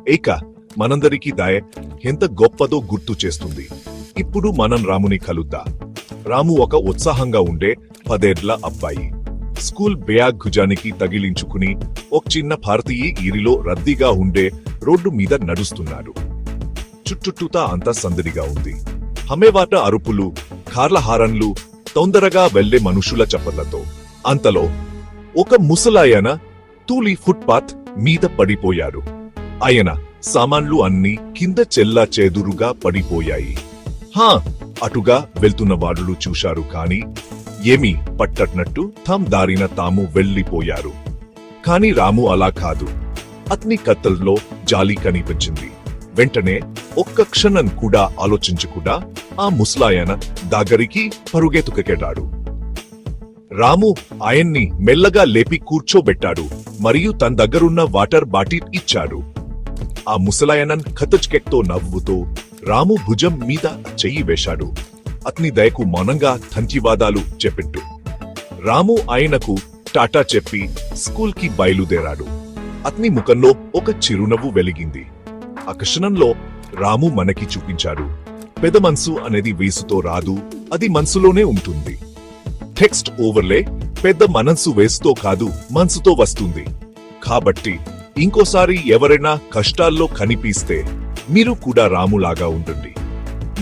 ఏక మనందరికీ దయ ఎంత గొప్పదో గుర్తు చేస్తుంది. ఇప్పుడు మనం రాముని కలుద్దాం. రాము ఒక ఉత్సాహంగా ఉండే 10 ఏళ్ల అబ్బాయి. స్కూల్ బ్యాగ్ భుజానికి తగిలించుకుని ఒక చిన్న భారతీయ ఈరిలో రద్దీగా ఉండే రోడ్డు మీద నడుస్తున్నాడు. చుట్టుతా అంతా సందడిగా ఉంది. హమేవాట అరుపులు, కార్ల హారన్లు, తొందరగా వెళ్లే మనుషుల చప్పట్లతో. అంతలో ఒక ముసలాయన తూలి ఫుట్పాత్ మీద పడిపోయాడు. ఆయన సామాన్లు అన్నీ కింద చెల్లా చెదురుగా పడిపోయాయి. అటుగా వెళ్తున్న వాళ్ళు చూశారు, కాని ఏమీ పట్టట్నట్టు తమ దారిన తాము వెళ్లిపోయారు. కాని రాము అలా కాదు. అతని కత్తల్లో జాలి కనిపించింది. వెంటనే ఒక్క క్షణం కూడా ఆలోచించకుండా ఆ ముసలాయన దగ్గరికి పరుగెత్తుకెళ్ళాడు. రాము ఆయన్ని మెల్లగా లేపి కూర్చోబెట్టాడు మరియు తన దగ్గరున్న వాటర్ బాటిల్ ఇచ్చాడు. ఆ ముసలాయనన్ ఖతజ్కెక్తో నవ్వుతూ రాము భుజం మీద చెయ్యి వేశాడు. అతని దయకు మౌనంగా ధన్యవాదాలు చెప్పిట్టు రాము ఆయనకు టాటా చెప్పి స్కూల్ కి బయలుదేరాడు. అతని ముఖంలో ఒక చిరునవ్వు వెలిగింది. ఆ క్షణంలో రాము మనకి చూపించాడు, పెద్ద మనసు అనేది వేసుతో రాదు, అది మనసులోనే ఉంటుంది. టెక్స్ట్ ఓవర్లే, పెద్ద మనసు వేసుతో కాదు మనసుతో వస్తుంది. కాబట్టి ఇంకోసారి ఎవరైనా కష్టాల్లో కనిపిస్తే మీరు కూడా రాములాగా ఉండండి.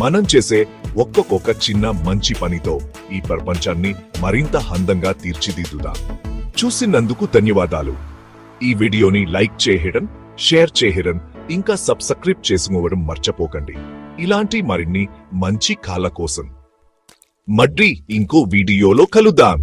మనం చేసే ఒక్కొక్క చిన్న మంచి పనితో ఈ ప్రపంచాన్ని మరింత అందంగా తీర్చిదిద్దుదాం. చూసినందుకు ధన్యవాదాలు. ఈ వీడియోని లైక్ చేయడం, షేర్ చేయడం, ఇంకా సబ్స్క్రైబ్ చేసుకోవడం మర్చిపోకండి. ఇలాంటి మరిన్ని మంచి కాల కోసం మళ్ళీ ఇంకో వీడియోలో కలుద్దాం.